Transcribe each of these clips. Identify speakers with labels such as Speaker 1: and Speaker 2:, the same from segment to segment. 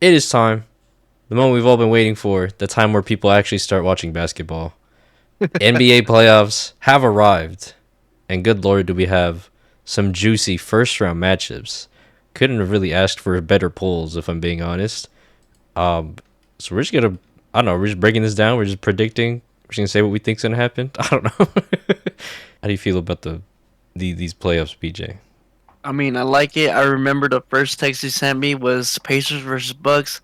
Speaker 1: It is time. The moment we've all been waiting for. The time where people actually start watching basketball. NBA playoffs have arrived. And good lord, do we have some juicy first round matchups. Couldn't have really asked for better polls, if I'm being honest. Um, so we're just gonna, I don't know, we're just breaking this down. We're just predicting. We're just gonna say what we think's gonna happen. I don't know. How do you feel about these playoffs, BJ?
Speaker 2: I mean, I like it. I remember the first text you sent me was Pacers versus Bucks.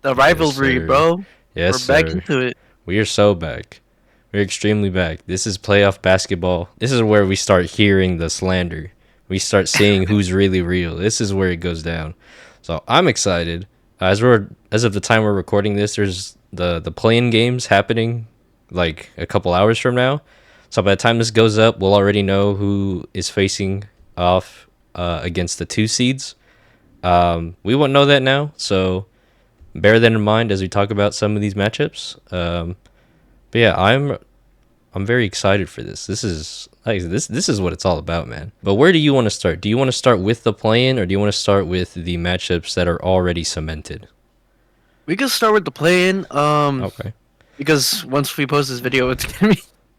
Speaker 2: The
Speaker 1: Yes,
Speaker 2: rivalry,
Speaker 1: sir.
Speaker 2: bro.
Speaker 1: Yes,
Speaker 2: We're back
Speaker 1: sir.
Speaker 2: into it.
Speaker 1: We are so back. We're extremely back. This is playoff basketball. This is where we start hearing the slander. We start seeing who's really real. This is where it goes down. So I'm excited. As of the time we're recording this, there's the play-in games happening like a couple hours from now. So by the time this goes up, we'll already know who is facing off against the two seeds. We won't know that now, so bear that in mind as we talk about some of these matchups. But yeah, I'm very excited for this. This is like this is what it's all about, man. But where do you want to start? Do you want to start with the play-in, or do you want to start with the matchups that are already cemented?
Speaker 2: We can start with the play-in.
Speaker 1: Okay,
Speaker 2: Because once we post this video,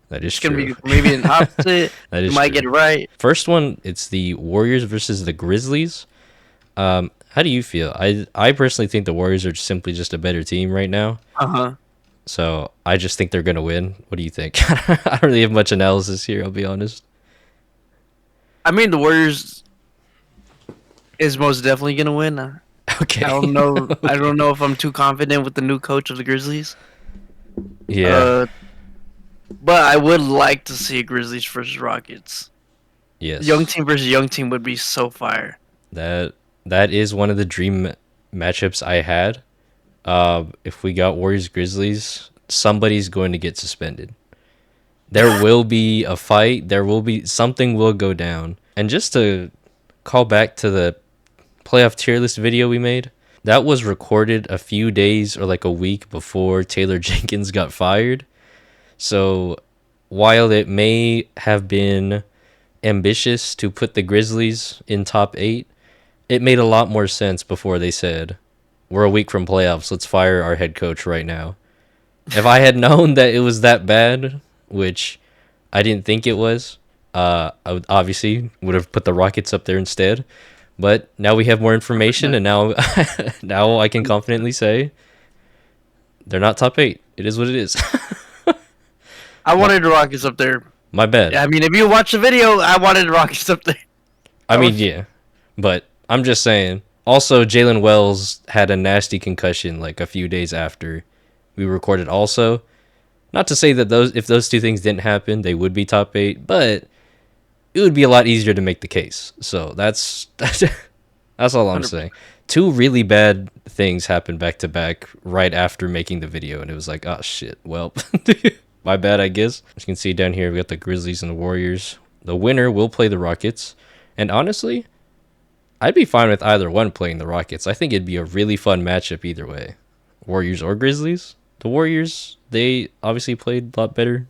Speaker 1: that is
Speaker 2: it's gonna
Speaker 1: true.
Speaker 2: be maybe an opposite.
Speaker 1: That
Speaker 2: You
Speaker 1: is
Speaker 2: might get
Speaker 1: true.
Speaker 2: it right.
Speaker 1: First one, it's the Warriors versus the Grizzlies. How do you feel? I personally think the Warriors are simply just a better team right now.
Speaker 2: Uh huh.
Speaker 1: So I just think they're gonna win. What do you think? I don't really have much analysis here. I'll be honest.
Speaker 2: I mean, the Warriors is most definitely gonna win. I
Speaker 1: Okay.
Speaker 2: don't know. I
Speaker 1: Okay.
Speaker 2: don't know if I'm too confident with the new coach of the Grizzlies.
Speaker 1: Yeah.
Speaker 2: Uh, but I would like to see Grizzlies versus Rockets. Young
Speaker 1: Yes.
Speaker 2: team versus young team would be so fire.
Speaker 1: That is one of the dream matchups I had. If we got Warriors Grizzlies, somebody's going to get suspended. There will be a fight. There will be something will go down. And just to call back to the playoff tier list video we made, that was recorded a few days or like a week before Taylor Jenkins got fired. So while it may have been ambitious to put the Grizzlies in top 8, it made a lot more sense before they said, "We're a week from playoffs. Let's fire our head coach right now." If I had known that it was that bad, which I didn't think it was, I would obviously would have put the Rockets up there instead. But now we have more information,
Speaker 2: 100%.
Speaker 1: and now now I can confidently say they're not top 8. It is what it is.
Speaker 2: I
Speaker 1: my,
Speaker 2: wanted the Rockets up there.
Speaker 1: my bad.
Speaker 2: I mean, if you watch the video, I wanted the Rockets up there.
Speaker 1: I
Speaker 2: That
Speaker 1: mean,
Speaker 2: was
Speaker 1: yeah, but I'm just saying. Also, Jalen Wells had a nasty concussion like a few days after we recorded. Also, not to say that those if those two things didn't happen, they would be top 8, but it would be a lot easier to make the case. So that's all I'm
Speaker 2: 100%.
Speaker 1: saying. Two really bad things happened back to back right after making the video, and it was like, oh shit. Well, my bad, I guess. As you can see down here, we got the Grizzlies and the Warriors. The winner will play the Rockets, and honestly, I'd be fine with either one playing the Rockets. I think it'd be a really fun matchup either way, Warriors or Grizzlies. The Warriors, they obviously played a lot better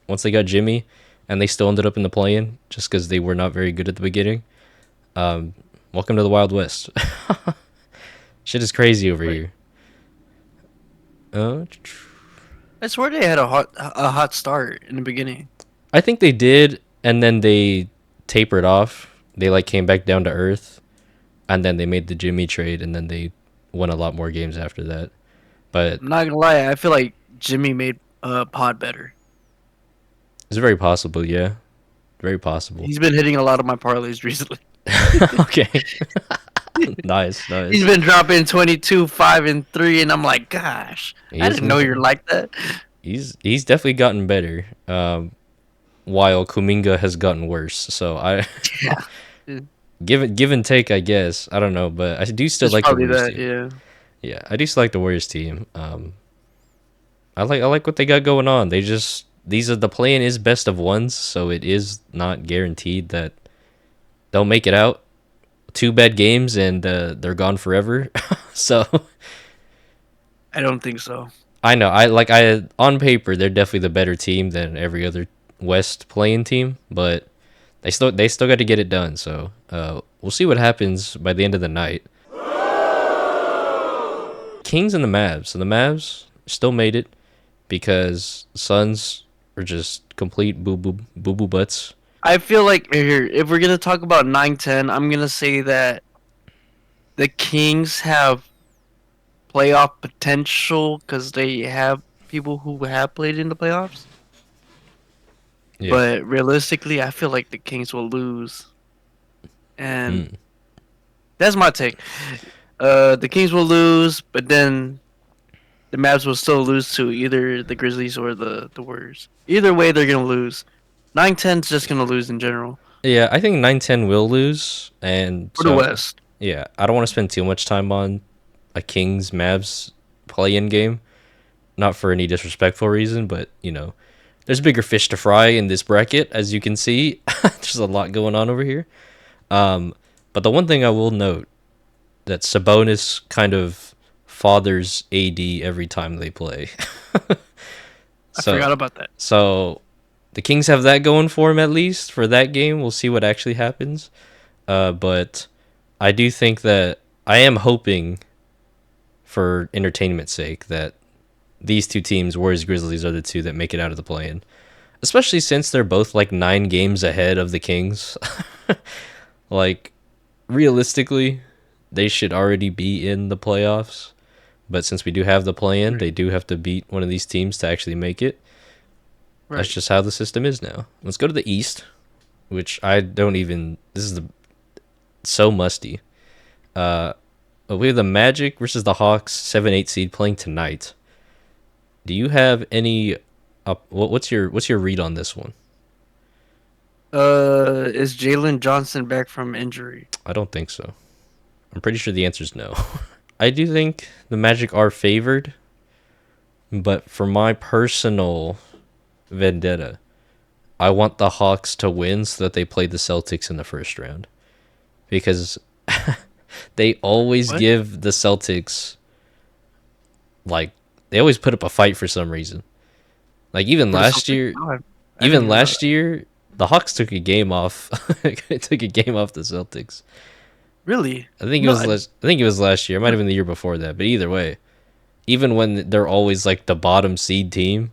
Speaker 1: once they got Jimmy, and they still ended up in the play-in just because they were not very good at the beginning. Um, Welcome to the Wild West. Shit is crazy over
Speaker 2: Wait,
Speaker 1: here. Uh,
Speaker 2: I swear they had a hot start in the beginning.
Speaker 1: I think they did, and then they tapered off. They like came back down to earth, and then they made the Jimmy trade, and then they won a lot more games after that. But
Speaker 2: I'm not gonna lie, I feel like Jimmy made Pod better.
Speaker 1: it's very possible, yeah, very possible.
Speaker 2: He's been hitting a lot of my parlays recently.
Speaker 1: Okay, nice,
Speaker 2: He's
Speaker 1: nice.
Speaker 2: been dropping 22, 5, and 3, and I'm like, gosh,
Speaker 1: He
Speaker 2: I
Speaker 1: has
Speaker 2: didn't
Speaker 1: been
Speaker 2: know you're
Speaker 1: playing.
Speaker 2: like that.
Speaker 1: He's definitely gotten better. While Kuminga has gotten worse. So I
Speaker 2: Yeah,
Speaker 1: give and take, I guess. I don't know, but I do still
Speaker 2: it's
Speaker 1: like the
Speaker 2: probably
Speaker 1: Warriors
Speaker 2: that.
Speaker 1: team.
Speaker 2: Yeah,
Speaker 1: Yeah, I do still like the Warriors team. I like what they got going on. They just these are the play-in is best of ones, so it is not guaranteed that they'll make it out. Two bad games and they're gone forever. So
Speaker 2: I don't think so.
Speaker 1: I know I on paper they're definitely the better team than every other West playing team, but they still got to get it done. So we'll see what happens by the end of the night. Kings and the Mavs. So the Mavs still made it because Suns are just complete boo boo butts.
Speaker 2: I feel like here, if we're gonna talk about 9-10, I'm gonna say that the Kings have playoff potential because they have people who have played in the playoffs.
Speaker 1: Yeah.
Speaker 2: But realistically, I feel like the Kings will lose, and
Speaker 1: Mm.
Speaker 2: that's my take. The Kings will lose, but then the Mavs will still lose to either the Grizzlies or the Warriors. Either way, they're gonna lose. 9-10's just gonna lose in general
Speaker 1: Yeah, I think 9-10 will lose, and
Speaker 2: for the
Speaker 1: so
Speaker 2: West.
Speaker 1: yeah, I don't want to spend too much time on a Kings Mavs play-in game. Not for any disrespectful reason, but there's bigger fish to fry in this bracket, as you can see. There's a lot going on over here. Um, but the one thing I will note that Sabonis kind of fathers AD every time they play.
Speaker 2: I
Speaker 1: so
Speaker 2: forgot about that.
Speaker 1: so the Kings have that going for them at least for that game. We'll see what actually happens. But I do think that I am hoping, for entertainment's sake, that these two teams, Warriors Grizzlies, are the two that make it out of the play-in. Especially since they're both like 9 games ahead of the Kings. Like, realistically, they should already be in the playoffs. But since we do have the play-in, they do have to beat one of these teams to actually make it. That's
Speaker 2: Right.
Speaker 1: just how the system is now. Let's go to the East, which I don't even. This is so musty. Uh, but we have the Magic versus the Hawks, 7-8 seed playing tonight. Do you have any? What's your read on this one?
Speaker 2: Is Jalen Johnson back from injury?
Speaker 1: I don't think so. I'm pretty sure the answer is no. I do think the Magic are favored, but for my personal vendetta, I want the Hawks to win so that they play the Celtics in the first round. Because they always
Speaker 2: What?
Speaker 1: give the Celtics, like, they always put up a fight for some reason. Like, even
Speaker 2: For the
Speaker 1: last
Speaker 2: Celtics?
Speaker 1: year,
Speaker 2: No, I didn't
Speaker 1: even
Speaker 2: even know
Speaker 1: last
Speaker 2: that.
Speaker 1: year, the Hawks took a game off. Took a game off the Celtics.
Speaker 2: Really?
Speaker 1: I think it
Speaker 2: No,
Speaker 1: was I think it was last year. It might have been the year before that. But either way, even when they're always like the bottom seed team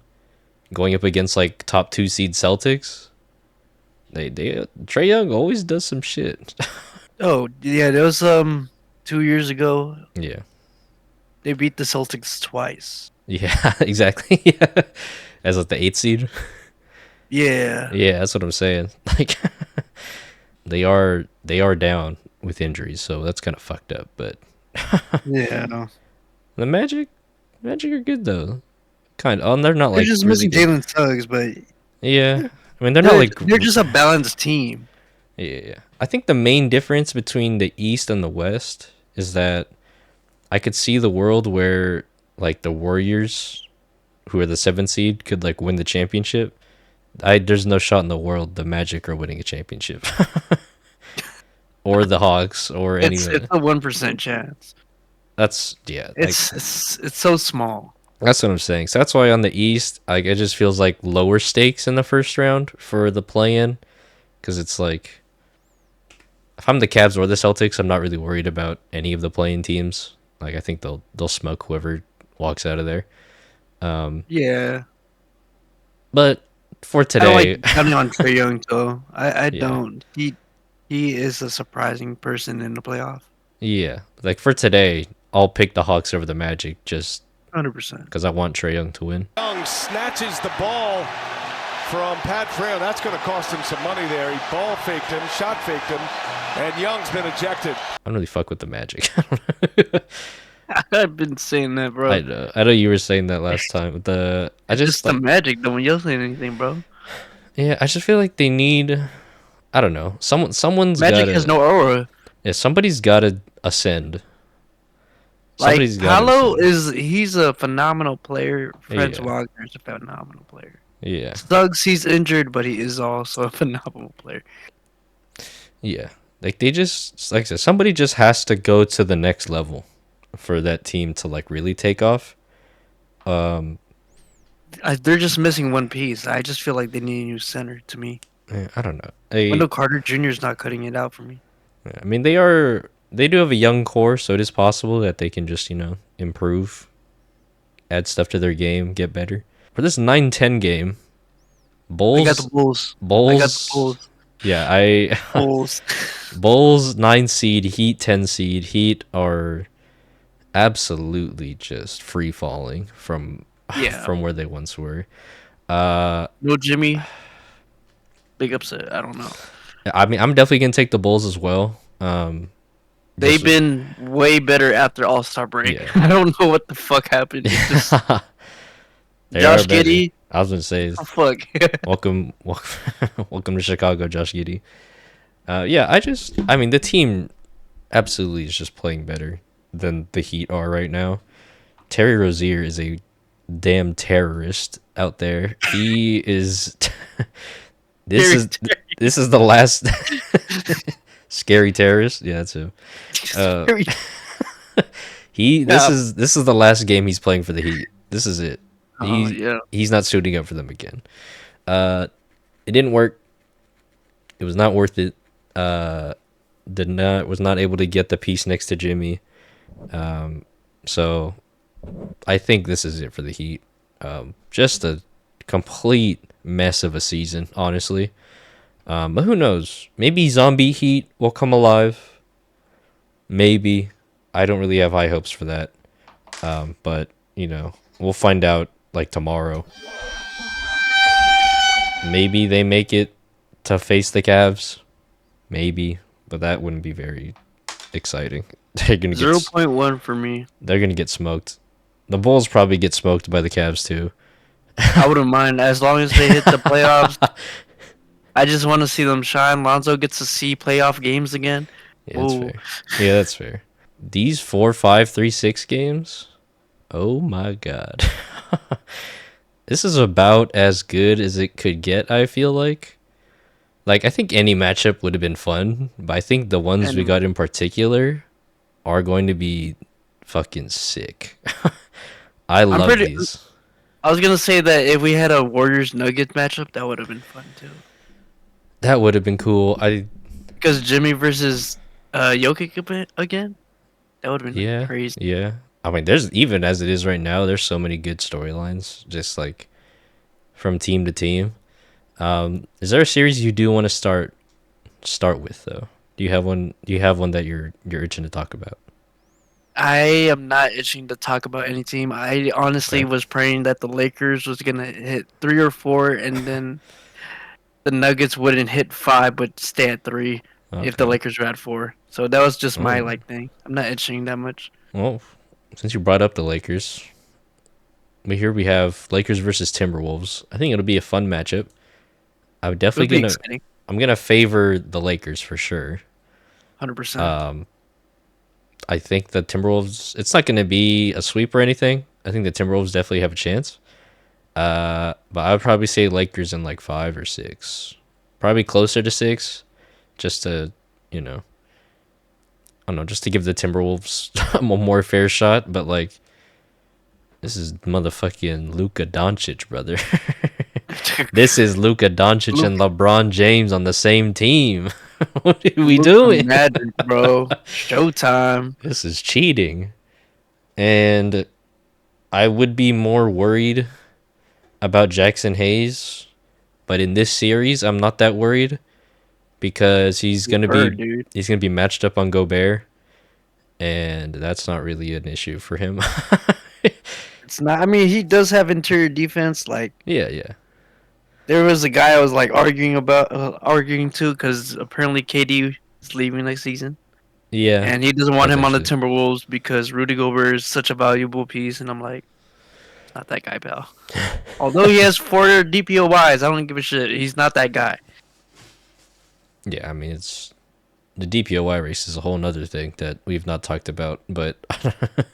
Speaker 1: going up against like top 2 seed Celtics, they Trey Young always does some shit.
Speaker 2: oh yeah, that was 2 years ago.
Speaker 1: Yeah,
Speaker 2: They beat the Celtics twice.
Speaker 1: yeah, exactly. Yeah, as like the 8 seed.
Speaker 2: Yeah.
Speaker 1: Yeah, that's what I'm saying. Like they are down with injuries, so that's kind of fucked up. But
Speaker 2: Yeah.
Speaker 1: the Magic are good though. Kind of. Oh, they're not
Speaker 2: They're
Speaker 1: like
Speaker 2: just
Speaker 1: really
Speaker 2: missing
Speaker 1: good.
Speaker 2: Jalen Suggs, but
Speaker 1: Yeah, I mean they're not
Speaker 2: they're
Speaker 1: like.
Speaker 2: they're just a balanced team.
Speaker 1: Yeah, yeah. I think the main difference between the East and the West is that I could see the world where like the Warriors, who are the 7th seed, could like win the championship. There's no shot in the world the Magic are winning a championship, or the Hawks, or
Speaker 2: It's
Speaker 1: anyone.
Speaker 2: a 1% chance.
Speaker 1: That's yeah, like
Speaker 2: It's so small.
Speaker 1: that's what I'm saying. So that's why on the East, like it just feels like lower stakes in the first round for the play-in, because it's like if I'm the Cavs or the Celtics, I'm not really worried about any of the playing teams. Like I think they'll smoke whoever walks out of there. Um,
Speaker 2: Yeah.
Speaker 1: but for
Speaker 2: I don't like
Speaker 1: today,
Speaker 2: counting on Trey Young though. I
Speaker 1: yeah,
Speaker 2: don't. He is a surprising person in the playoff.
Speaker 1: yeah, like for today, I'll pick the Hawks over the Magic just
Speaker 2: 100%.
Speaker 1: because I want Trey Young to win.
Speaker 3: Young snatches the ball from Pat Frail. That's going to cost him some money there. He ball faked him, shot faked him, and Young's been ejected.
Speaker 1: I don't really fuck with the Magic.
Speaker 2: I've been saying that,
Speaker 1: I
Speaker 2: bro.
Speaker 1: know, I know you were saying that last time. I
Speaker 2: It's
Speaker 1: just
Speaker 2: just the
Speaker 1: like,
Speaker 2: magic. No one else saying anything, bro.
Speaker 1: yeah, I just feel like they need. I don't know. Someone's
Speaker 2: Magic has
Speaker 1: gotta.
Speaker 2: no aura.
Speaker 1: Yeah, somebody's gotta ascend.
Speaker 2: Like
Speaker 1: Somebody's gotta
Speaker 2: Paolo
Speaker 1: ascend.
Speaker 2: he's a phenomenal player. Franz
Speaker 1: Yeah,
Speaker 2: Wagner is a phenomenal player.
Speaker 1: yeah,
Speaker 2: Suggs, he's injured, but he is also a phenomenal player.
Speaker 1: yeah. Like they just, like I said, somebody just has to go to the next level for that team to like really take off. Um,
Speaker 2: They're just missing one piece. I just feel like they need a new center to me.
Speaker 1: I don't know.
Speaker 2: Wendell Carter Jr. is not cutting it out for me.
Speaker 1: I mean, they do have a young core, so it is possible that they can just improve, add stuff to their game, get better. For this 9-10 game,
Speaker 2: I got the
Speaker 1: Bulls,
Speaker 2: Bulls. I got the
Speaker 1: Bulls,
Speaker 2: Bulls.
Speaker 1: yeah, I
Speaker 2: Bulls.
Speaker 1: Bulls 9 seed, Heat 10 seed. Heat are absolutely just free falling from
Speaker 2: Yeah.
Speaker 1: from where they once were.
Speaker 2: No Jimmy. Big upset. I don't know.
Speaker 1: I mean, I'm definitely gonna take the Bulls as well.
Speaker 2: They've
Speaker 1: Just
Speaker 2: been way better after All Star break.
Speaker 1: yeah,
Speaker 2: I don't know what the fuck happened. It just
Speaker 1: they are
Speaker 2: Josh
Speaker 1: better.
Speaker 2: Giddey.
Speaker 1: I was gonna say,
Speaker 2: Oh, fuck.
Speaker 1: welcome, welcome to Chicago, Josh Giddey. Yeah, I mean, the team absolutely is just playing better than the Heat are right now. Terry Rozier is a damn terrorist out there. He is. This is this is the last scary terrorist. Yeah, that's him. Uh,
Speaker 2: Yeah.
Speaker 1: this is the last game he's playing for the Heat. This is it.
Speaker 2: Oh yeah.
Speaker 1: He's not suiting up for them again. It didn't work. It was not worth it. Was not able to get the piece next to Jimmy. So I think this is it for the Heat. Just a complete mess of a season, honestly. But who knows? Maybe Zombie Heat will come alive. Maybe. I don't really have high hopes for that. But, we'll find out like tomorrow. Maybe they make it to face the Cavs. Maybe. But that wouldn't be very exciting. They're gonna get
Speaker 2: 0.1 for me.
Speaker 1: they're gonna get smoked. The Bulls probably get smoked by the Cavs too.
Speaker 2: I wouldn't mind as long as they hit the playoffs. I just want to see them shine. Lonzo gets to see playoff games again.
Speaker 1: Yeah, that's
Speaker 2: Ooh.
Speaker 1: fair. Yeah, that's fair. These 4-5-3-6 games, oh my god. This is about as good as it could get, I feel like. Like, I think any matchup would have been fun, but I think the ones we
Speaker 2: And
Speaker 1: got in particular are going to be fucking sick. I love these.
Speaker 2: I was gonna say that if we had a Warriors Nuggets matchup, that would have been fun too.
Speaker 1: That would have been cool.
Speaker 2: Because Jimmy versus Jokic again, that would have been
Speaker 1: Yeah,
Speaker 2: crazy.
Speaker 1: yeah. I mean, there's even as it is right now, there's so many good storylines, just like from team to team. Is there a series you do want to start with though? Do you have one? Do you have one that you're itching to talk about?
Speaker 2: I am not itching to talk about any team. I honestly
Speaker 1: Okay.
Speaker 2: was praying that the Lakers was gonna hit 3 or 4, and then the Nuggets wouldn't hit 5, but stay at 3 if the
Speaker 1: Okay.
Speaker 2: Lakers were at 4. So that was just my
Speaker 1: Oh,
Speaker 2: thing. I'm not itching that much.
Speaker 1: well, since you brought up the Lakers, we have Lakers versus Timberwolves. I think it'll be a fun matchup. I'm
Speaker 2: It would
Speaker 1: definitely
Speaker 2: be
Speaker 1: gonna
Speaker 2: exciting,
Speaker 1: I'm gonna favor the Lakers for sure.
Speaker 2: 100%.
Speaker 1: Um, I think the Timberwolves. It's not gonna be a sweep or anything. I think the Timberwolves definitely have a chance. But I would probably say Lakers in like 5 or 6, probably closer to 6, just to you know, I don't know, just to give the Timberwolves a more fair shot. But like, this is motherfucking Luka Doncic, brother. This is Luka Doncic
Speaker 2: Luka,
Speaker 1: and LeBron James on the same team. What are we
Speaker 2: Luka
Speaker 1: doing?
Speaker 2: Magic, bro. Showtime.
Speaker 1: This is cheating. And I would be more worried about Jackson Hayes, but in this series, I'm not that worried because
Speaker 2: Dude.
Speaker 1: he's gonna be matched up on Gobert, and that's not really an issue for him.
Speaker 2: It's not. I mean, he does have interior defense. Like
Speaker 1: Yeah, yeah,
Speaker 2: there was a guy I was like arguing to because apparently KD is leaving next season,
Speaker 1: yeah,
Speaker 2: and he doesn't want him on the
Speaker 1: potentially.
Speaker 2: Timberwolves because Rudy Gobert is such a valuable piece. And I'm like, not that guy, pal. Although he has 4 DPOYs, I don't give a shit. He's not that guy.
Speaker 1: Yeah, I mean, it's the DPOY race is a whole nother thing that we've not talked about, but it's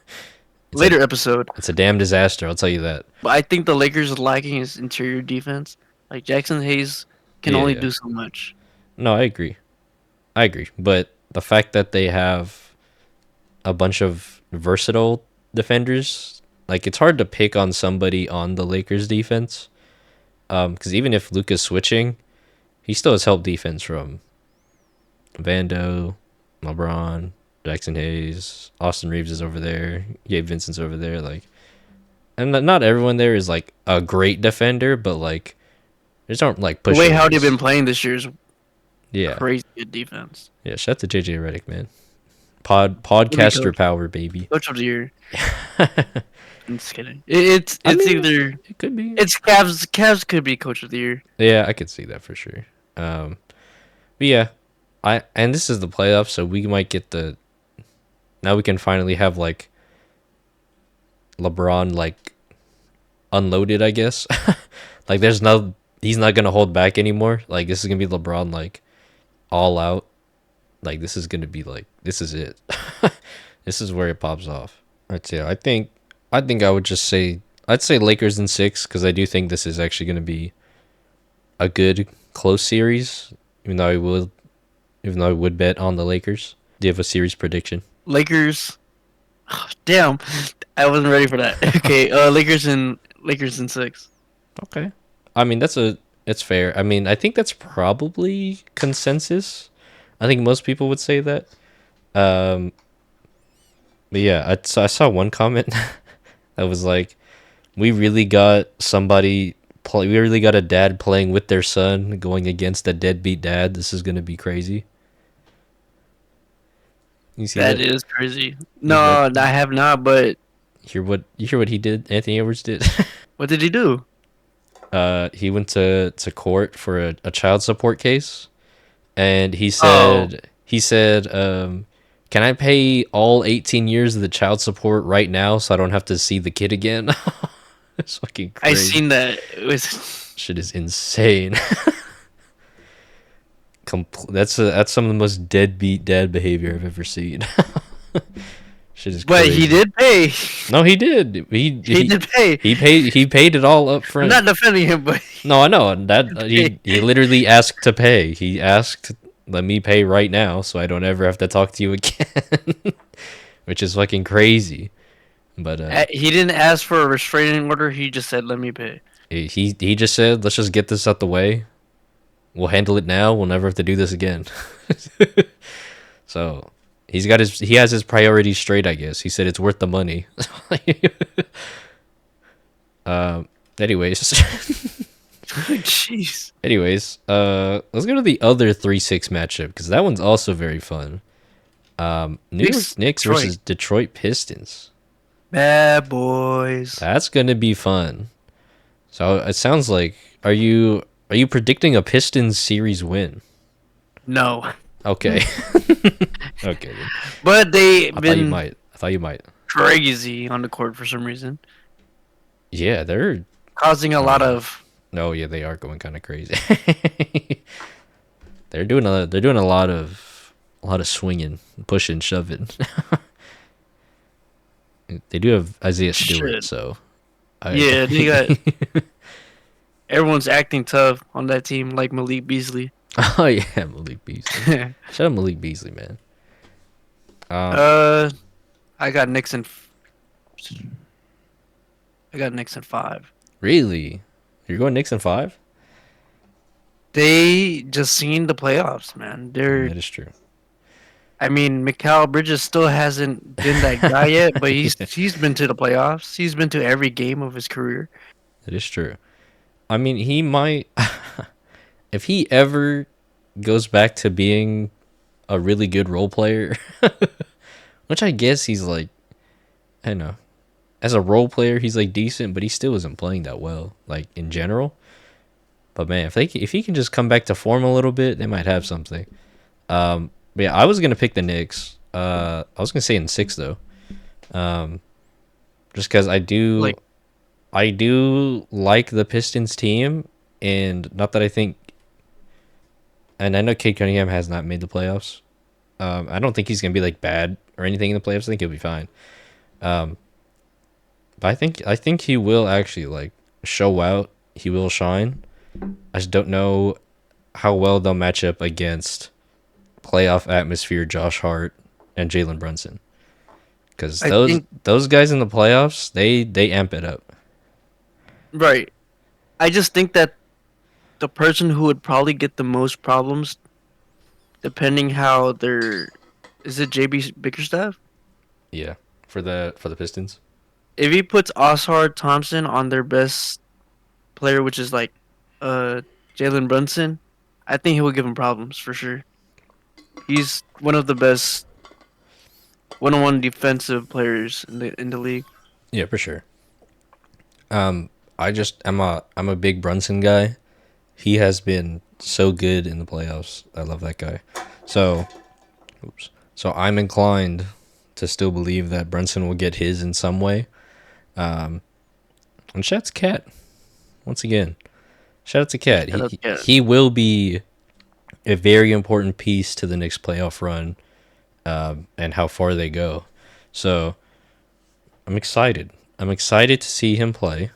Speaker 2: Later
Speaker 1: a
Speaker 2: episode.
Speaker 1: it's a damn disaster. I'll tell you that.
Speaker 2: But I think the Lakers is lacking his interior defense. Like Jackson Hayes can
Speaker 1: Yeah,
Speaker 2: only
Speaker 1: yeah.
Speaker 2: do so much.
Speaker 1: No, I agree. I agree. But the fact that they have a bunch of versatile defenders, like it's hard to pick on somebody on the Lakers defense. Because even if Luka's switching, he still has help defense from Vando, LeBron. Jackson Hayes, Austin Reeves is over there, Gabe Vincent's over there, like, and not everyone there is like a great defender, but like, there's aren't like
Speaker 2: The way how they've been
Speaker 1: pushovers.
Speaker 2: playing this year is
Speaker 1: Yeah,
Speaker 2: crazy good defense.
Speaker 1: yeah. Shout out to JJ Redick, man.
Speaker 2: He'll be
Speaker 1: Podcaster power, baby.
Speaker 2: coach of the year. I'm just kidding.
Speaker 1: I
Speaker 2: It's
Speaker 1: mean,
Speaker 2: either
Speaker 1: it could be.
Speaker 2: it's Cavs. Cavs could be coach of the year.
Speaker 1: Yeah, I could see that for sure. But yeah, and this is the playoffs, so we might get the. Now we can finally have like LeBron like unloaded, I guess. Like he's not gonna hold back anymore. Like this is gonna be LeBron like all out. Like this is gonna be like this is it. This is where it pops off. I'd say I think I would just say I'd say Lakers in 6 because I do think this is actually gonna be a good close series. Even though I would bet on the Lakers. Do you have a series prediction?
Speaker 2: Lakers. Damn, I wasn't ready for that. Okay, Lakers in 6.
Speaker 1: Okay. I mean it's fair. I mean I think that's probably consensus. I think most people would say that. Um, but yeah, I saw one comment that was like, "We really got somebody play. We really got a dad playing with their son, going against a deadbeat dad. This is gonna be crazy." You see
Speaker 2: That
Speaker 1: that?
Speaker 2: is crazy.
Speaker 1: You heard,
Speaker 2: No, I have not. But
Speaker 1: you hear what he did? Anthony Edwards did.
Speaker 2: what did he do?
Speaker 1: He went to court for a child support case, and
Speaker 2: Oh,
Speaker 1: he said, can I pay all 18 years of the child support right now so I don't have to see the kid again? It's fucking
Speaker 2: I
Speaker 1: crazy.
Speaker 2: seen that. It was,
Speaker 1: Shit is insane. That's some of the most deadbeat dad behavior I've ever seen. Shit is
Speaker 2: but he
Speaker 1: crazy.
Speaker 2: did pay.
Speaker 1: No, he did.
Speaker 2: He did pay.
Speaker 1: He paid it all up
Speaker 2: I'm
Speaker 1: front.
Speaker 2: not defending him, but
Speaker 1: No, I know that
Speaker 2: he did
Speaker 1: he
Speaker 2: pay.
Speaker 1: literally asked to pay. He asked, "Let me pay right now, so I don't ever have to talk to you again," which is fucking crazy. But
Speaker 2: He didn't ask for a restraining order. He just said, "Let me pay."
Speaker 1: he just said, "Let's just get this out the way. We'll handle it now. We'll never have to do this again." So he has his priorities straight, I guess. He said it's worth the money. um. Anyways,
Speaker 2: Jeez.
Speaker 1: let's go to the other 3-6 matchup because that one's also very fun. New York Knicks
Speaker 2: Detroit.
Speaker 1: versus Detroit Pistons.
Speaker 2: Bad boys.
Speaker 1: That's gonna be fun. So it sounds like are you predicting a Pistons series win?
Speaker 2: No.
Speaker 1: Okay. Okay. Then.
Speaker 2: But they've
Speaker 1: I thought you
Speaker 2: been
Speaker 1: might. I thought you might.
Speaker 2: crazy on the court for some reason,
Speaker 1: Yeah, they're.
Speaker 2: causing a lot of.
Speaker 1: No, yeah, they are going kind of crazy. They're doing a lot of swinging, pushing, shoving. They do have Isaiah Stewart,
Speaker 2: Shit.
Speaker 1: so
Speaker 2: Yeah, they got everyone's acting tough on that team, like Malik Beasley.
Speaker 1: Oh yeah, Malik Beasley. Shout out Malik Beasley, man. Um,
Speaker 2: I got Knicks in. I got Knicks in 5.
Speaker 1: really, you're going Knicks in 5?
Speaker 2: They just seen the playoffs, man.
Speaker 1: That is true.
Speaker 2: I mean, Mikal Bridges still hasn't been that guy yet, but he's been to the playoffs. He's been to every game of his career.
Speaker 1: That is true. I mean, he might, if he ever goes back to being a really good role player, which I guess he's like, I don't know, as a role player, he's like decent, but he still isn't playing that well, like in general. But man, if he can just come back to form a little bit, they might have something. But yeah, I was gonna pick the Knicks. I was gonna say in 6 though, just because
Speaker 2: Like,
Speaker 1: I do like the Pistons team, and not that I think, and I know Cade Cunningham has not made the playoffs. I don't think he's gonna be like bad or anything in the playoffs. I think he'll be fine. Um, but I think he will actually like show out. He will shine. I just don't know how well they'll match up against playoff atmosphere Josh Hart and Jalen Brunson, because
Speaker 2: I
Speaker 1: those
Speaker 2: think
Speaker 1: those guys in the playoffs they amp it up.
Speaker 2: right. I just think that the person who would probably get the most problems, depending how their Is it JB Bickerstaff?
Speaker 1: Yeah, for the Pistons.
Speaker 2: If he puts Oscar Thompson on their best player, which is like uh Jalen Brunson, I think he will give him problems for sure. He's one of the best one-on-one defensive players in the league.
Speaker 1: Yeah, for sure. Um, I'm a big Brunson guy. He has been so good in the playoffs. I love that guy. So, oops. So I'm inclined to still believe that Brunson will get his in some way. Um, and shout out to Cat once again. Shout out to Cat.
Speaker 2: Shut up, yeah.
Speaker 1: He will be a very important piece to the Knicks playoff run, and how far they go. So I'm excited. I'm excited to see him play.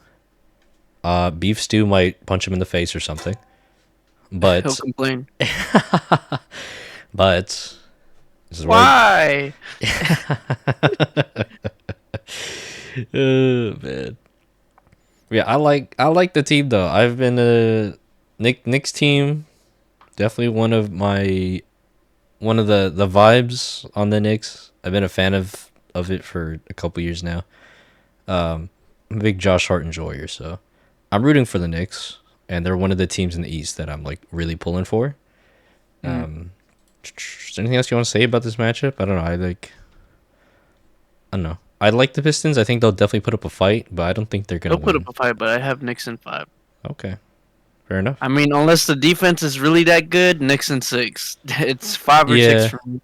Speaker 1: Beef Stew might punch him in the face or something,
Speaker 2: He'll
Speaker 1: but
Speaker 2: complain.
Speaker 1: but this is where
Speaker 2: Why?
Speaker 1: man. Yeah, I like the team though. I've been a Knicks team. Definitely one of the vibes on the Knicks. I've been a fan of it for a couple years now. I'm a big Josh Hart enjoyer, so I'm rooting for the Knicks, and they're one of the teams in the East that I'm like really pulling for. Is there anything else you want to say about this matchup? I don't know. I don't know. I like the Pistons. I think they'll definitely put up a fight, but I don't think they're gonna
Speaker 2: He'll put
Speaker 1: win.
Speaker 2: up a fight, but I have Knicks in 5.
Speaker 1: Okay, fair enough.
Speaker 2: I mean, unless the defense is really that good, Knicks in 6. It's 5 or 6
Speaker 1: Yeah,
Speaker 2: for me.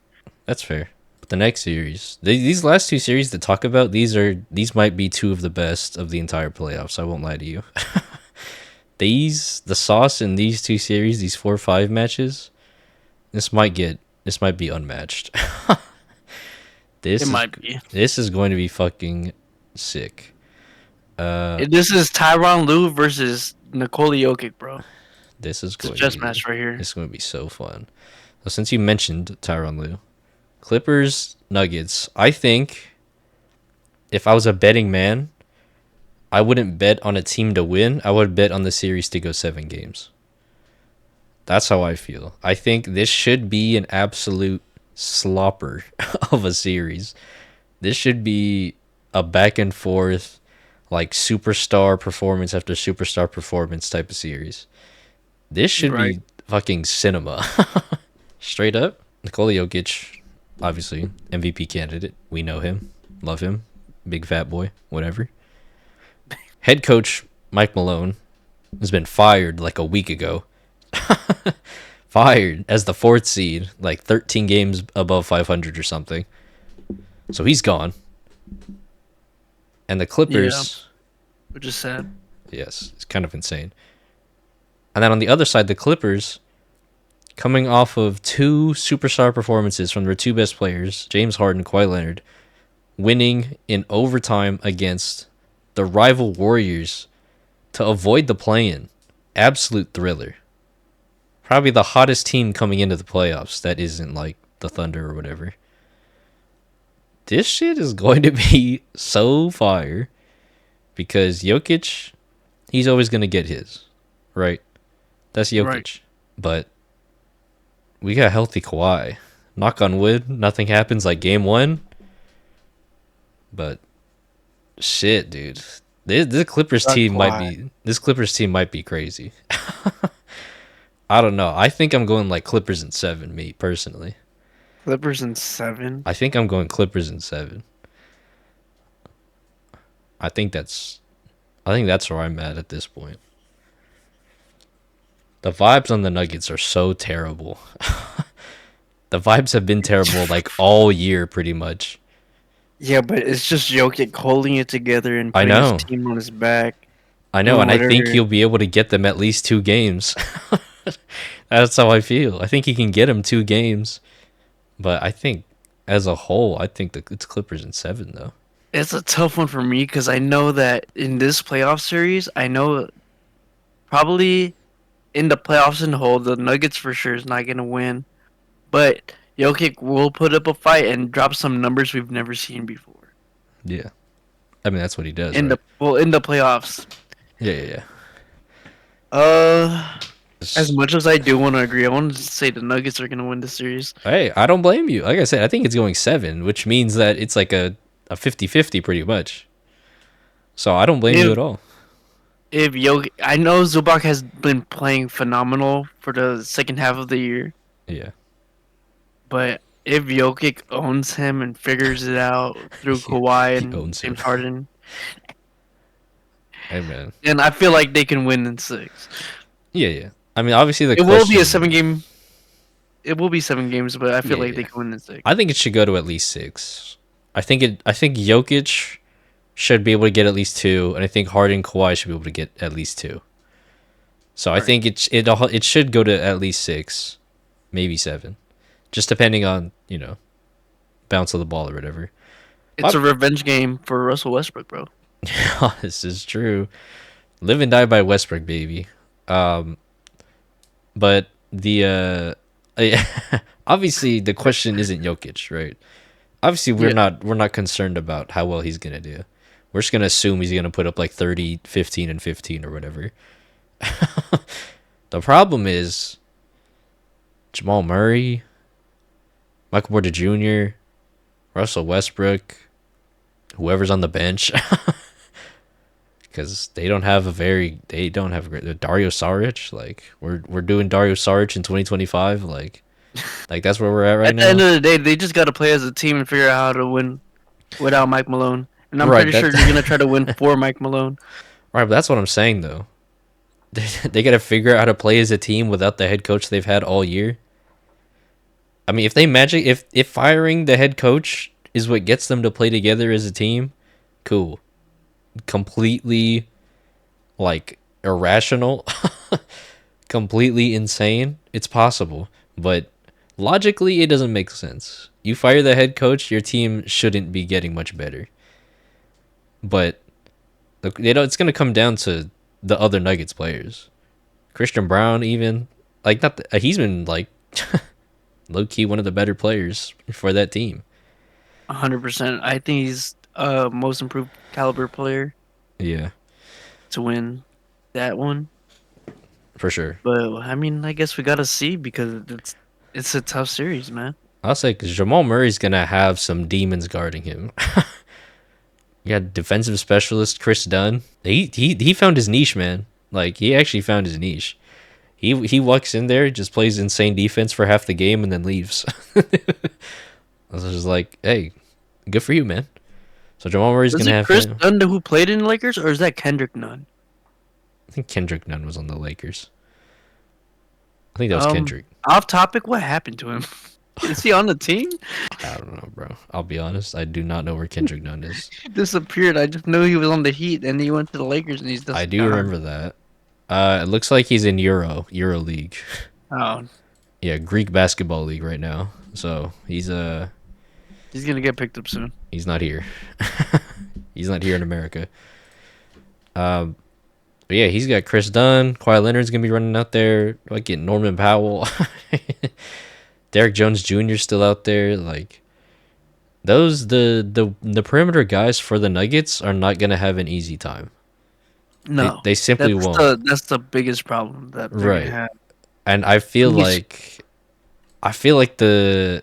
Speaker 1: that's fair. But the next series, these last two series to talk about, these might be two of the best of the entire playoffs. I won't lie to you. The sauce in these two series, these 4-5 matches, this might be unmatched.
Speaker 2: It
Speaker 1: This is
Speaker 2: might be.
Speaker 1: this is going to be fucking sick.
Speaker 2: This is Tyronn Lue versus Nikola Jokic, bro.
Speaker 1: This is
Speaker 2: It's a
Speaker 1: going
Speaker 2: chess
Speaker 1: to
Speaker 2: match right here.
Speaker 1: this is going to be so fun. So since you mentioned Tyronn Lue, Clippers Nuggets, I think if I was a betting man, I wouldn't bet on a team to win. I would bet on the series to go 7 games. That's how I feel. I think this should be an absolute slopper of a series. This should be a back and forth, like superstar performance after superstar performance type of series. This should
Speaker 2: Right.
Speaker 1: be fucking cinema. Straight up. Nikola Jokic, obviously, MVP candidate. We know him. Love him. Big fat boy. Whatever. Head coach Mike Malone has been fired like a week ago. Fired as the 4th seed, like 13 games above 500 or something. So he's gone. And the Clippers,
Speaker 2: Which is sad.
Speaker 1: yes, it's kind of insane. And then on the other side, the Clippers, coming off of 2 superstar performances from their 2 best players, James Harden, Kawhi Leonard, winning in overtime against the rival Warriors to avoid the play-in. Absolute thriller. Probably the hottest team coming into the playoffs that isn't like the Thunder or whatever. This shit is going to be so fire because Jokic, he's always going to get his, right? That's Jokic.
Speaker 2: Right.
Speaker 1: But we got healthy Kawhi. Knock on wood, nothing happens like game 1. But shit, dude. This Clippers
Speaker 2: Fuck
Speaker 1: team
Speaker 2: Kawhi.
Speaker 1: might be crazy. I don't know. I think I'm going like Clippers in 7, me personally.
Speaker 2: Clippers in 7.
Speaker 1: I think I'm going Clippers in 7. I think that's where I'm at this point. The vibes on the Nuggets are so terrible. The vibes have been terrible like all year pretty much.
Speaker 2: Yeah, but it's just Jokic holding it together and
Speaker 1: I
Speaker 2: putting
Speaker 1: know.
Speaker 2: his team on his back.
Speaker 1: I know,
Speaker 2: Doing
Speaker 1: and I think
Speaker 2: whatever.
Speaker 1: he'll be able to get them at least 2 games. That's how I feel. I think he can get them 2 games. But I think as a whole, I think it's Clippers in 7 though.
Speaker 2: It's a tough one for me because I know that in this playoff series, I know probably in the playoffs in whole, the Nuggets for sure is not going to win. But Jokic will put up a fight and drop some numbers we've never seen before.
Speaker 1: Yeah. I mean, that's what he does,
Speaker 2: In
Speaker 1: right?
Speaker 2: the playoffs.
Speaker 1: Yeah.
Speaker 2: Uh, As much as I do want to agree, I want to say the Nuggets are going to win the series.
Speaker 1: Hey, I don't blame you. Like I said, I think it's going 7, which means that it's like a 50-50 pretty much. So I don't blame you
Speaker 2: If
Speaker 1: at all.
Speaker 2: if Yogi, I know Zubac has been playing phenomenal for the second half of the year,
Speaker 1: Yeah.
Speaker 2: but if Jokic owns him and figures it out through Kawhi
Speaker 1: He
Speaker 2: and
Speaker 1: owns him.
Speaker 2: James Harden,
Speaker 1: Hey, man.
Speaker 2: then I feel like they can win in 6.
Speaker 1: Yeah, yeah. I mean, obviously the
Speaker 2: It will be a
Speaker 1: question.
Speaker 2: 7-game. It will be 7 games, but I feel
Speaker 1: Yeah,
Speaker 2: like they
Speaker 1: yeah.
Speaker 2: can win in 6.
Speaker 1: I think it should go to at least 6. I think Jokic should be able to get at least 2, and I think Harden and Kawhi should be able to get at least 2. So I
Speaker 2: Right.
Speaker 1: think it should go to at least 6, maybe 7, just depending on bounce of the ball or whatever.
Speaker 2: It's a revenge game for Russell Westbrook, bro.
Speaker 1: This is true. Live and die by Westbrook, baby. But the obviously the question isn't Jokic, right? Obviously
Speaker 2: Yeah.
Speaker 1: we're not concerned about how well he's gonna do. We're just gonna assume he's gonna put up like 30, 15, and 15 or whatever. The problem is Jamal Murray, Michael Porter Jr., Russell Westbrook, whoever's on the bench, because they don't have a great Dario Saric. Like we're doing Dario Saric in 2025. Like that's where we're at right
Speaker 2: At the end
Speaker 1: now.
Speaker 2: of the day, they just got to play as a team and figure out how to win without Mike Malone. And I'm
Speaker 1: Right.
Speaker 2: pretty
Speaker 1: That
Speaker 2: sure they're gonna try to win for Mike Malone.
Speaker 1: right. But that's what I'm saying though. They got to figure out how to play as a team without the head coach they've had all year. I mean, if firing the head coach is what gets them to play together as a team, cool. Completely like irrational, completely insane. It's possible, but logically it doesn't make sense. You fire the head coach, your team shouldn't be getting much better. But it's going to come down to the other Nuggets players. Christian Brown even like not he's been like low key one of the better players for that team.
Speaker 2: 100%. I think he's most improved caliber player
Speaker 1: Yeah,
Speaker 2: to win that one.
Speaker 1: for sure.
Speaker 2: But I mean, I guess we gotta see because it's a tough series, man.
Speaker 1: I'll say because Jamal Murray's gonna have some demons guarding him. You got defensive specialist Chris Dunn. He found his niche, man. Like he actually found his niche. He walks in there, just plays insane defense for half the game, and then leaves. I was just like, hey, good for you, man. So Jamal Murray's
Speaker 2: Was
Speaker 1: gonna
Speaker 2: it
Speaker 1: have
Speaker 2: Chris
Speaker 1: him.
Speaker 2: Dunn who played in the Lakers, or is that Kendrick Nunn?
Speaker 1: I think Kendrick Nunn was on the Lakers. I think that was Kendrick.
Speaker 2: Off topic, what happened to him? Is he on the team?
Speaker 1: I don't know, bro. I'll be honest. I do not know where Kendrick Nunn is.
Speaker 2: He disappeared. I just knew he was on the Heat, and he went to the Lakers, and he's just
Speaker 1: I do
Speaker 2: gone.
Speaker 1: remember that. It looks like he's in Euro League.
Speaker 2: Oh,
Speaker 1: Yeah, Greek basketball league right now. So he's
Speaker 2: he's gonna get picked up soon.
Speaker 1: he's not here. He's not here in America. But yeah, he's got Chris Dunn. Kawhi Leonard's gonna be running out there. Like get Norman Powell. Derek Jones Jr. still out there. Like those the perimeter guys for the Nuggets are not gonna have an easy time.
Speaker 2: No,
Speaker 1: They simply won't.
Speaker 2: that's the biggest problem that they're gonna
Speaker 1: Right.
Speaker 2: have.
Speaker 1: And I feel like the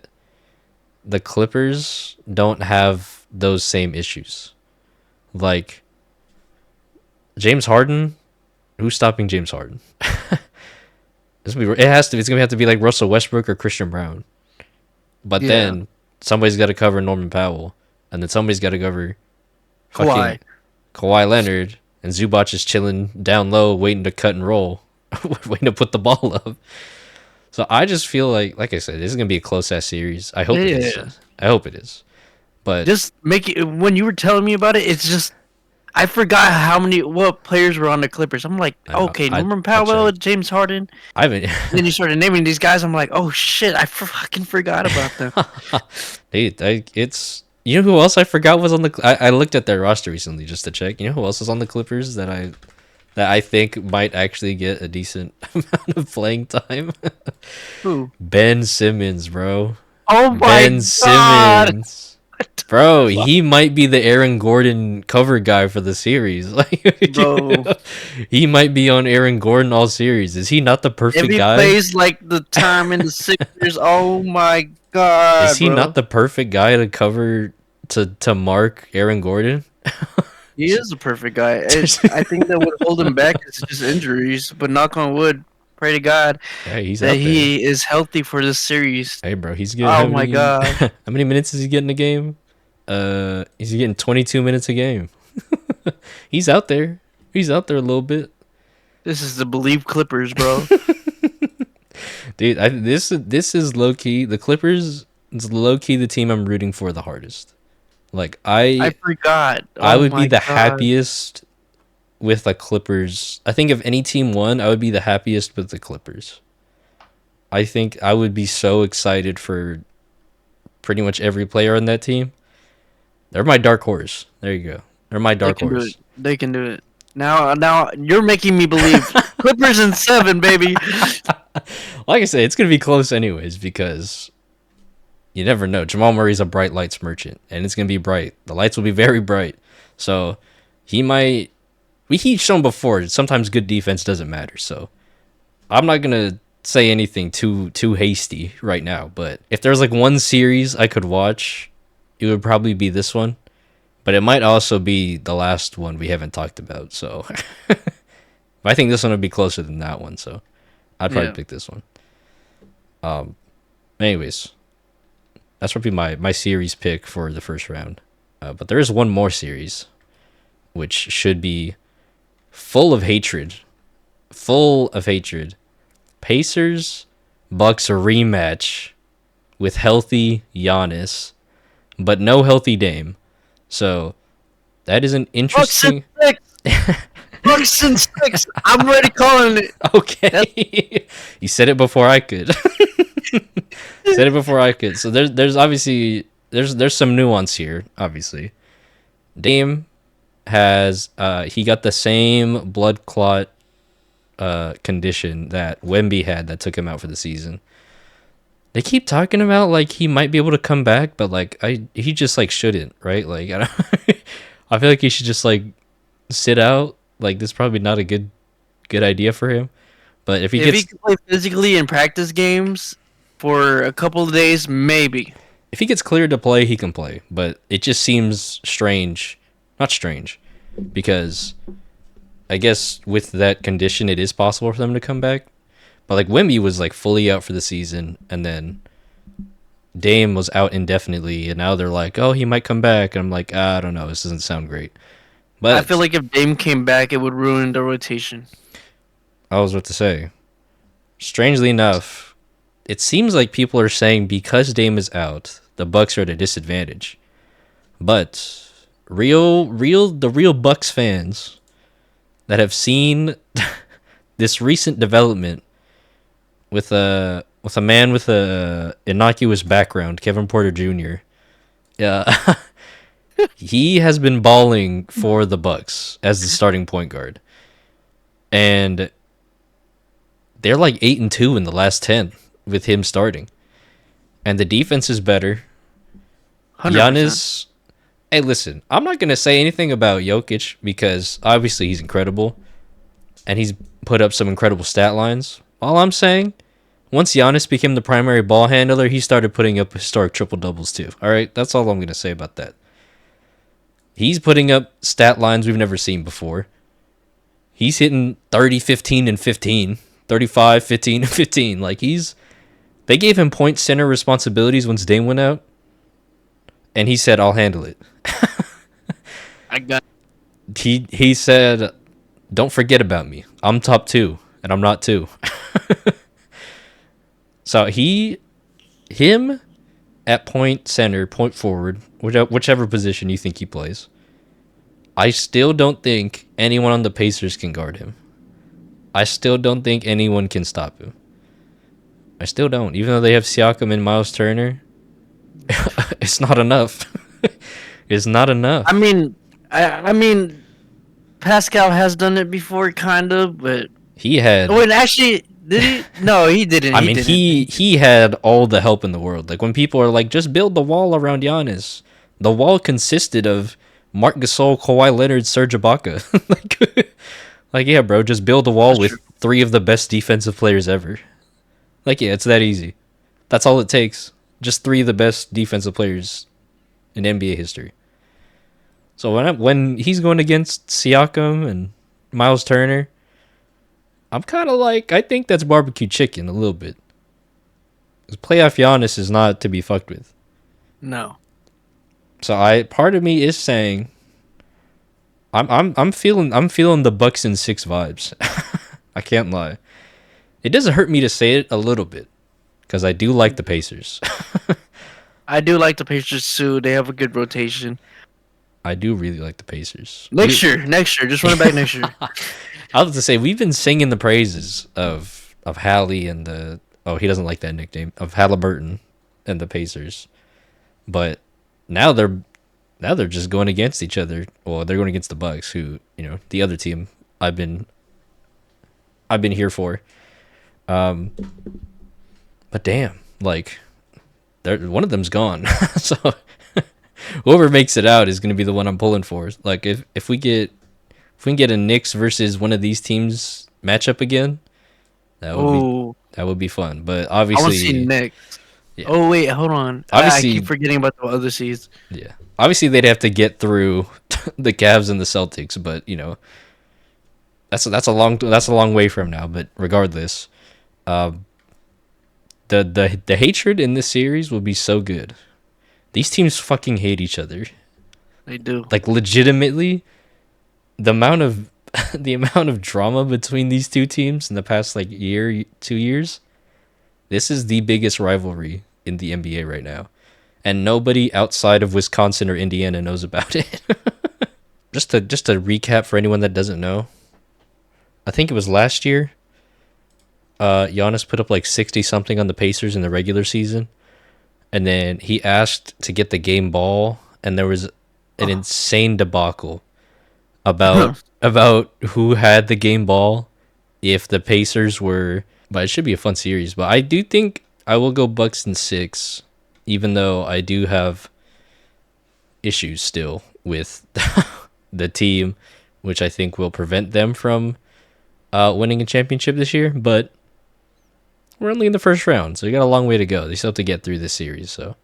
Speaker 1: Clippers don't have those same issues. Like James Harden, who's stopping James Harden? It's gonna have to be like Russell Westbrook or Christian Brown. But
Speaker 2: Yeah.
Speaker 1: then somebody's got to cover Norman Powell, and then somebody's got to cover fucking
Speaker 2: Kawhi.
Speaker 1: Kawhi Leonard, and Zubac is chilling down low, waiting to cut and roll, waiting to put the ball up. So I just feel like I said, this is gonna be a close ass series. I hope it is.
Speaker 2: Yeah.
Speaker 1: I hope it is. But
Speaker 2: Just make it when you were telling me about it. It's just I forgot what players were on the Clippers. I'm like,
Speaker 1: I know,
Speaker 2: okay,
Speaker 1: I
Speaker 2: Norman Powell,
Speaker 1: checked.
Speaker 2: James Harden.
Speaker 1: I haven't.
Speaker 2: And then you started naming these guys. I'm like, oh shit, I fucking forgot about them.
Speaker 1: Dude, it's you know who else I forgot was on the. I looked at their roster recently just to check. You know who else is on the Clippers that I think might actually get a decent amount of playing time?
Speaker 2: Who?
Speaker 1: Ben Simmons, bro.
Speaker 2: Oh my
Speaker 1: Ben
Speaker 2: god!
Speaker 1: Simmons. Bro, he might be the Aaron Gordon cover guy for the series. Like,
Speaker 2: Bro,
Speaker 1: he might be on Aaron Gordon all series. Is he not the
Speaker 2: if
Speaker 1: perfect
Speaker 2: he
Speaker 1: guy?
Speaker 2: plays like the time in the Sixers, oh my
Speaker 1: Is
Speaker 2: god,
Speaker 1: he not
Speaker 2: bro.
Speaker 1: the perfect guy to cover to mark Aaron Gordon?
Speaker 2: He is the perfect guy. I think that would hold him back is just injuries, but knock on wood, pray to God
Speaker 1: Hey, he's
Speaker 2: that
Speaker 1: out there.
Speaker 2: he is healthy for this series.
Speaker 1: Hey, bro, he's getting
Speaker 2: Oh my god.
Speaker 1: how many minutes is he getting a game? He's getting 22 minutes a game. He's out there. He's out there a little bit.
Speaker 2: This is the Believe Clippers, bro.
Speaker 1: Dude, this is low key. The Clippers is low key the team I'm rooting for the hardest. Like
Speaker 2: I
Speaker 1: I
Speaker 2: forgot.
Speaker 1: I
Speaker 2: Oh
Speaker 1: would be
Speaker 2: my
Speaker 1: the
Speaker 2: god.
Speaker 1: happiest with the Clippers. I think if any team won, I would be the happiest with the Clippers. I think I would be so excited for pretty much every player on that team. They're my dark horse. There you go. They're my
Speaker 2: They
Speaker 1: dark
Speaker 2: can do it.
Speaker 1: horse.
Speaker 2: They can do it. Now you're making me believe. Clippers in 7, baby.
Speaker 1: Like I said, it's gonna be close anyways because you never know. Jamal Murray's a bright lights merchant, and it's gonna be bright. The lights will be very bright. So he might. He's shown before. Sometimes good defense doesn't matter. So I'm not gonna say anything too hasty right now. But if there's like one series I could watch, it would probably be this one. But it might also be the last one we haven't talked about. So I think this one would be closer than that one. So I'd probably
Speaker 2: Yeah.
Speaker 1: pick this one. Anyways, that's probably my series pick for the first round. But there is one more series, which should be full of hatred. Full of hatred. Pacers Bucks rematch with healthy Giannis, but no healthy Dame. So that is an
Speaker 2: Bucks and
Speaker 1: interesting.
Speaker 2: 6. Bucks and 6. I'm already calling it.
Speaker 1: Okay, you said it before I could. Said it before I could. So there's obviously there's some nuance here. Obviously, Dame has he got the same blood clot condition that Wemby had that took him out for the season. They keep talking about like he might be able to come back, but like he just like shouldn't, right? Like I don't, I feel like he should just like sit out. Like this is probably not a good idea for him. But if he
Speaker 2: If he
Speaker 1: gets
Speaker 2: can play physically in practice games for a couple of days, maybe.
Speaker 1: if he gets cleared to play, he can play. But it just seems strange, not strange, because I guess with that condition, it is possible for them to come back. But like Wemby was like fully out for the season, and then Dame was out indefinitely, and now they're like, oh, he might come back, and I'm like, I don't know, this doesn't sound great.
Speaker 2: I feel
Speaker 1: But
Speaker 2: like if Dame came back, it would ruin the rotation.
Speaker 1: I was about to say, strangely enough, it seems like people are saying because Dame is out, the Bucks are at a disadvantage. But the real Bucks fans that have seen this recent development with a man with a innocuous background, Kevin Porter Jr. Yeah, he has been balling for the Bucks as the starting point guard, and they're like 8-2 in the last 10 with him starting, and the defense is better.
Speaker 2: 100%.
Speaker 1: Giannis, hey, listen, I'm not gonna say anything about Jokic because obviously he's incredible, and he's put up some incredible stat lines. All I'm saying, once Giannis became the primary ball handler, he started putting up historic triple doubles too. All right, that's all I'm gonna say about that. He's putting up stat lines we've never seen before. He's hitting 30, 15, and 15, 35, 15, and 15. Like they gave him point center responsibilities once Dame went out, and he said, "I'll handle it."
Speaker 2: I got
Speaker 1: He said, "Don't forget about me. I'm top 2, and I'm not 2." So him at point center, point forward, whichever position you think he plays. I still don't think anyone on the Pacers can guard him. I still don't think anyone can stop him. I still don't. Even though they have Siakam and Miles Turner, it's not enough. It's not enough.
Speaker 2: I mean, Pascal has done it before, kind of, but
Speaker 1: He had.
Speaker 2: oh, and actually, did he? No, he didn't.
Speaker 1: I mean, he had all the help in the world. Like when people are like, just build the wall around Giannis. The wall consisted of Marc Gasol, Kawhi Leonard, Serge Ibaka. like, yeah, bro, just build a wall
Speaker 2: That's
Speaker 1: with
Speaker 2: true.
Speaker 1: 3 of the best defensive players ever. Like, yeah, it's that easy. That's all it takes. Just 3 of the best defensive players in NBA history. So when he's going against Siakam and Miles Turner, I'm kind of like, I think that's barbecue chicken a little bit. 'Cause playoff Giannis is not to be fucked with.
Speaker 2: No.
Speaker 1: So part of me is saying, I'm feeling the Bucks in 6 vibes. I can't lie. It doesn't hurt me to say it a little bit because I do like the Pacers.
Speaker 2: I do like the Pacers too. They have a good rotation.
Speaker 1: I do really like the Pacers.
Speaker 2: Next year, just run it back next year.
Speaker 1: I was to say we've been singing the praises of Hallie and the he doesn't like that nickname of Halliburton and the Pacers, but now they're just going against each other. Well, they're going against the Bucks, who the other team I've been here for. But damn, like one of them's gone, so whoever makes it out is going to be the one I'm pulling for. Like if we can get a Knicks versus one of these teams matchup again, that would be fun. But
Speaker 2: I want to see
Speaker 1: obviously,
Speaker 2: Knicks.
Speaker 1: yeah.
Speaker 2: Oh wait, hold on. I keep forgetting about the other seeds.
Speaker 1: Yeah, obviously they'd have to get through the Cavs and the Celtics, but that's a long way from now. But regardless, the hatred in this series will be so good. These teams fucking hate each other.
Speaker 2: They do.
Speaker 1: Like legitimately, the amount of drama between these two teams in the past like 2 years, this is the biggest rivalry in the NBA right now, and nobody outside of Wisconsin or Indiana knows about it. just to recap for anyone that doesn't know, I think it was last year. Giannis put up like 60 something on the Pacers in the regular season, and then he asked to get the game ball, and there was an insane debacle about who had the game ball if the Pacers were. But it should be a fun series. But I do think I will go Bucks in 6, even though I do have issues still with the team, which I think will prevent them from winning a championship this year. But we're only in the first round, so we got a long way to go. They still have to get through this series. So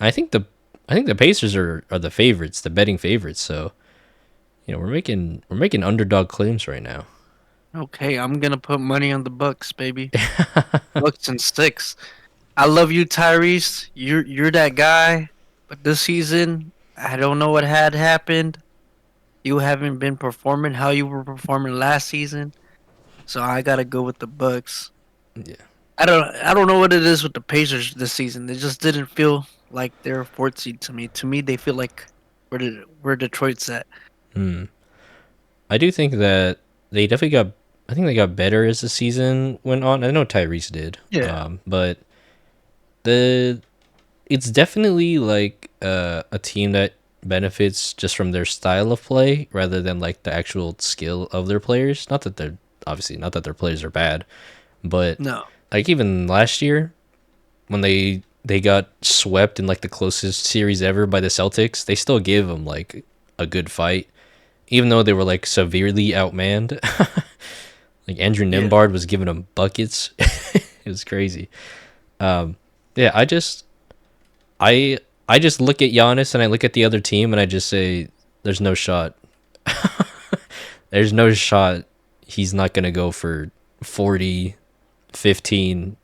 Speaker 1: I think the Pacers are the favorites, the betting favorites. So we're making underdog claims right now.
Speaker 2: Okay, I'm gonna put money on the Bucks, baby. Bucks in 6. I love you, Tyrese. You're that guy. But this season, I don't know what had happened. You haven't been performing how you were performing last season, so I gotta go with the Bucks.
Speaker 1: Yeah.
Speaker 2: I don't know what it is with the Pacers this season. They just didn't feel like they're a 4th seed to me. To me, they feel like where Detroit's at.
Speaker 1: I do think that they definitely got. I think they got better as the season went on. I know Tyrese did.
Speaker 2: Yeah.
Speaker 1: But it's definitely like a team that benefits just from their style of play rather than like the actual skill of their players. Not that their players are bad, but
Speaker 2: No.
Speaker 1: like even last year when they got swept in like the closest series ever by the Celtics, they still gave them like a good fight, even though they were like severely outmanned. Like Andrew Nembhard was giving them buckets. It was crazy. Yeah, I just look at Giannis and I look at the other team and I just say, there's no shot. There's no shot he's not going to go for 40, 15,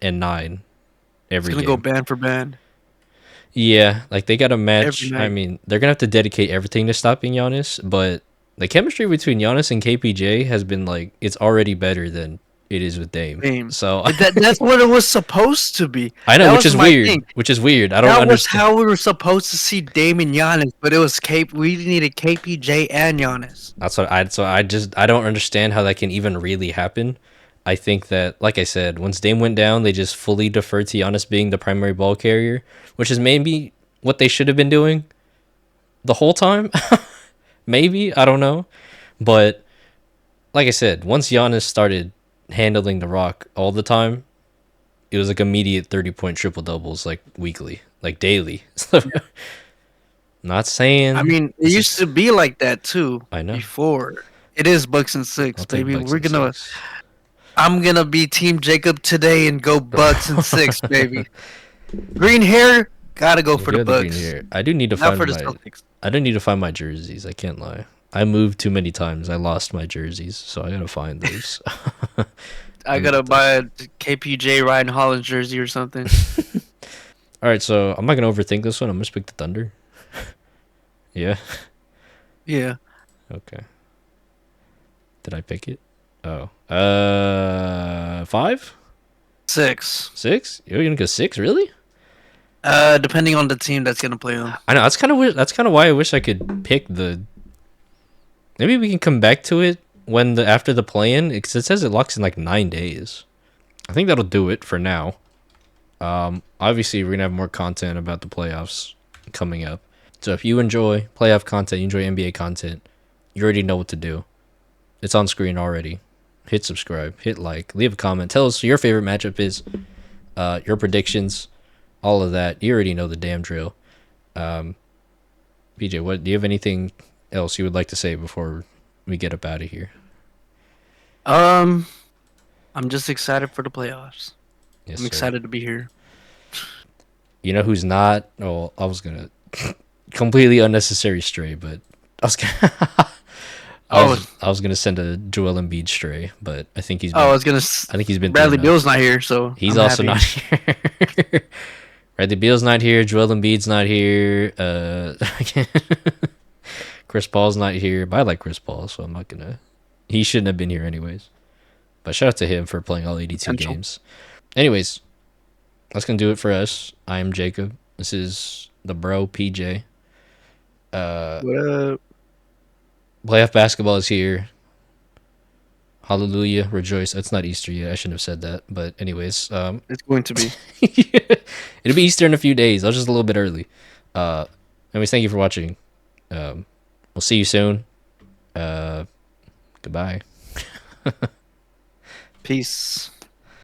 Speaker 1: and 9 every game.
Speaker 2: He's going to go band for band.
Speaker 1: Yeah, like they got to match.
Speaker 2: Every night.
Speaker 1: I mean, they're going to have to dedicate everything to stopping Giannis, but the chemistry between Giannis and KPJ has been like, it's already better than it is with Dame. So
Speaker 2: that's what it was supposed to be.
Speaker 1: I know,
Speaker 2: that
Speaker 1: which is weird. I don't understand.
Speaker 2: That was how we were supposed to see Dame and Giannis, but it was we needed KPJ and Giannis.
Speaker 1: That's what I don't understand how that can even really happen. I think that, like I said, once Dame went down, they just fully deferred to Giannis being the primary ball carrier, which is maybe what they should have been doing the whole time. Maybe, I don't know. But like I said, once Giannis started handling the rock all the time, it was like immediate 30-point triple doubles, like weekly, like daily. Not saying.
Speaker 2: I mean, it
Speaker 1: this
Speaker 2: used
Speaker 1: is-
Speaker 2: to be like that too
Speaker 1: I know.
Speaker 2: before. It is Bucks and
Speaker 1: I'll
Speaker 2: six,
Speaker 1: take
Speaker 2: baby.
Speaker 1: Bucks
Speaker 2: We're
Speaker 1: and
Speaker 2: gonna.
Speaker 1: 6.
Speaker 2: I'm gonna be Team Jacob today and go Bucks and six, baby. Green hair, gotta go
Speaker 1: You
Speaker 2: for
Speaker 1: do
Speaker 2: the
Speaker 1: have the green
Speaker 2: Bucks,
Speaker 1: hair. I do need to
Speaker 2: not for
Speaker 1: find
Speaker 2: the
Speaker 1: my.
Speaker 2: Celtics.
Speaker 1: I do need to find my jerseys. I can't lie. I moved too many times. I lost my jerseys, so I gotta find those.
Speaker 2: I
Speaker 1: Let me
Speaker 2: gotta
Speaker 1: get those.
Speaker 2: buy a KPJ Ryan Hollins jersey or something.
Speaker 1: All right, so I'm not gonna overthink this one. I'm gonna just pick the Thunder. Yeah.
Speaker 2: Yeah,
Speaker 1: Okay. Did I pick it? Oh. 5,
Speaker 2: 6.
Speaker 1: 6. You're gonna go 6, really?
Speaker 2: Depending on the team that's gonna play them.
Speaker 1: I know that's kind of why I wish I could pick the. Maybe we can come back to it when the after the play-in, because it says it locks in like 9 days. I think that'll do it for now. Obviously we're gonna have more content about the playoffs coming up. So if you enjoy playoff content, you enjoy NBA content, you already know what to do. It's on screen already. Hit subscribe, hit like, leave a comment, tell us who your favorite matchup is, your predictions, all of that. You already know the damn drill. PJ, what do you have anything else you would like to say before we get up out of here?
Speaker 2: I'm just excited for the playoffs.
Speaker 1: Yes,
Speaker 2: I'm
Speaker 1: sir.
Speaker 2: excited to be here.
Speaker 1: You know who's not? Oh, I was gonna completely unnecessary stray, but I was gonna, I was gonna send a Joel Embiid stray, but I think he's been,
Speaker 2: I was gonna.
Speaker 1: I think he's been through
Speaker 2: Bradley
Speaker 1: enough.
Speaker 2: Beal's not here, so
Speaker 1: He's
Speaker 2: I'm
Speaker 1: also
Speaker 2: happy.
Speaker 1: not here. Bradley Beal's not here. Joel Embiid's not here. Chris Paul's not here. But I like Chris Paul, so I'm not gonna. He shouldn't have been here anyways. But shout out to him for playing all 82
Speaker 2: Potential.
Speaker 1: games. Anyways, that's gonna do it for us. I am Jacob. This is the bro PJ.
Speaker 2: What up?
Speaker 1: Playoff basketball is here. Hallelujah, rejoice. That's not Easter yet. I shouldn't have said that. But anyways,
Speaker 2: It's going to be.
Speaker 1: it'll be Easter in a few days. I was just a little bit early. Anyways, thank you for watching. We'll see you soon. Goodbye.
Speaker 2: Peace.